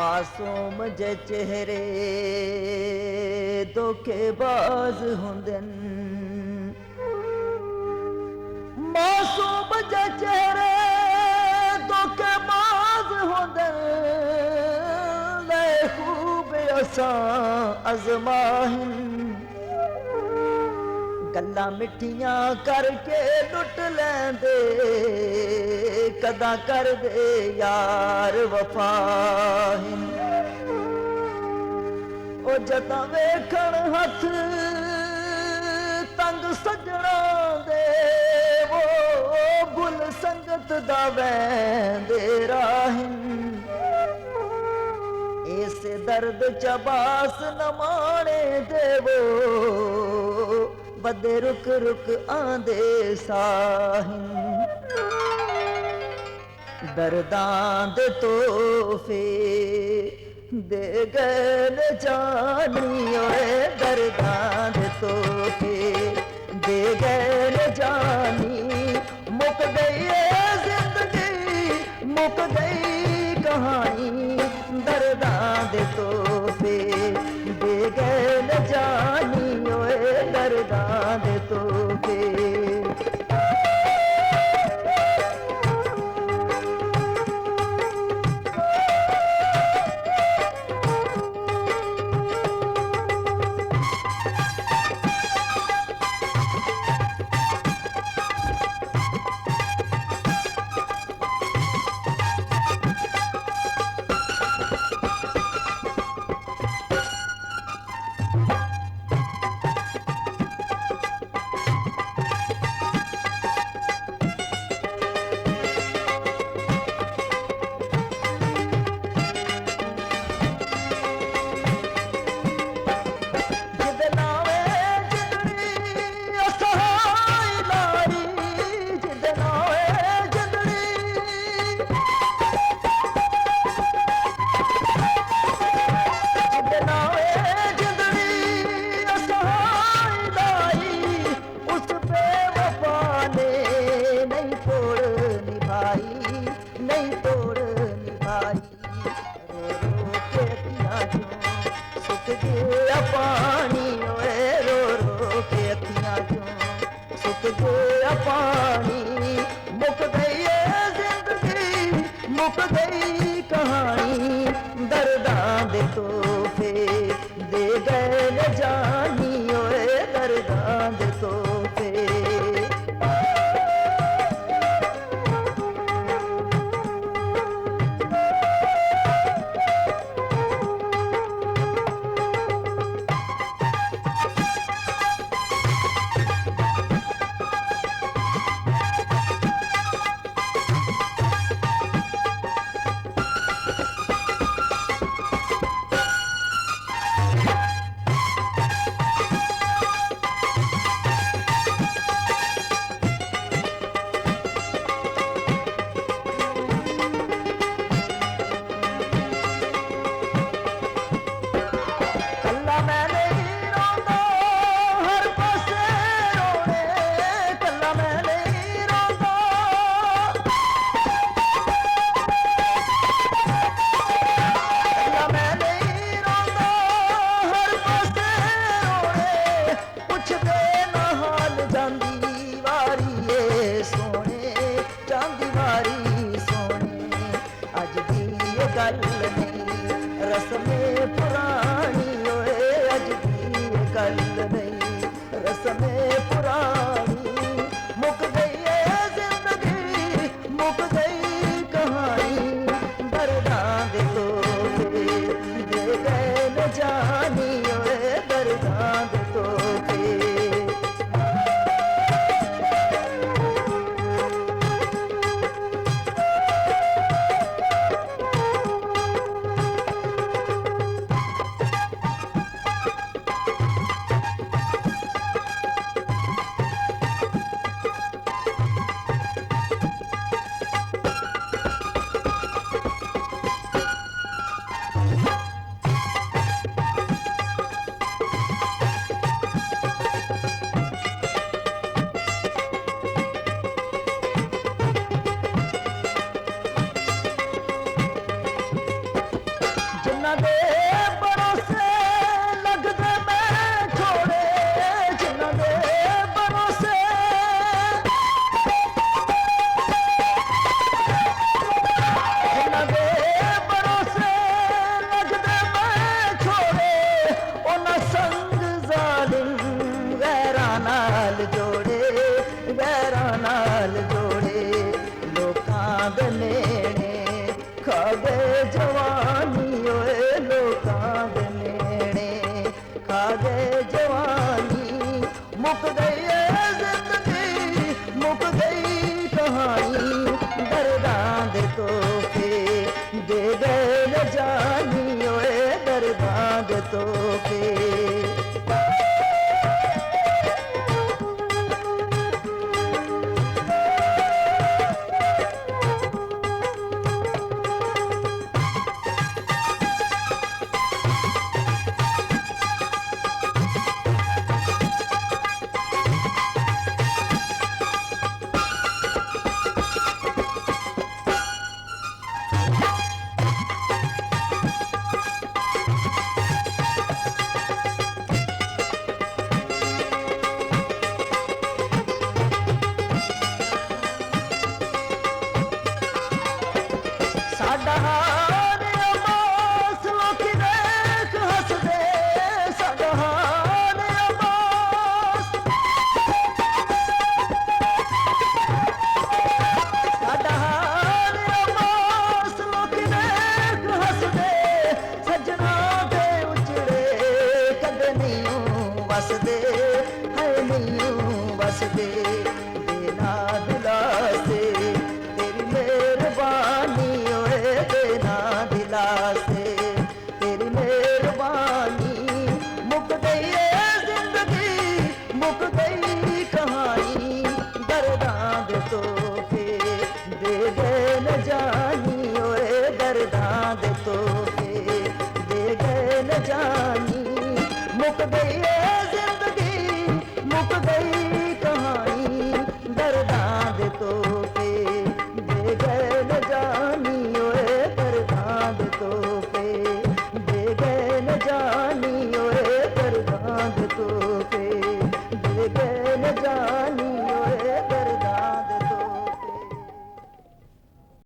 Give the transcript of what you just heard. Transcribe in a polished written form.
मासूम जे चेहरे धोखेबाज हुंदन, मासूम जे चेहरे धोखेबाज हुंदन, ले खूब असां अज़माहिन, गल्लां मिठियां करके लुट लैंदे, कदा कर दे यार वफाहिन। ओ जदा वेखण हथ तंग सजणा दे, वो गुल संगत दा वैंदे राहिन, ऐसे दर्द चबास न माणे देवो, बदे रुक रुक आंदे साहिन, दर्दां दे तोहफे दे गए जानी, ओए दर्दां दे तोहफे दे गए जानी, मुक गई है जिंदगी मुक गई कहानी, दर्दां दे तोहफे दे गए जानी, ओए दर्दां दे तोहफे। नहीं तोड़ निभाई, रो रो के अखियां चों सुख गया पानी, ओए रो रो के अखियां चों सुख गया पानी, मुक गई है जिंदगी मुक गई कहानी, दर्दां दे तोहफे दे गए जानी, ओए दर्दां दे तोहफे। जिन्ना दे भरोसे लगदे मैं छोड़े, जिन्ना दे भरोसे जिन्ना दे भरोसे लगदे मैं छोड़े, उन्हां संग जालिम गैरां नाल जोड़े, गैरां नाल जोड़े। लोकां दे नेड़े खा गए जवानी ओए, लोकां दे नेड़े खा गए जवानी। मुक गई है जिंदगी, मुक गई कहानी, दर्दां दे तोहफे दे गए जानी ओए, दर्दां दे तोहफे। साडा हार अब्बास लोकी देख हसदे, साडा हार अब्बास, साडा हार अब्बास लोकी देख हसदे। सजना दे उजड़े कदे नहीं वसदे, है नहीं वसदे।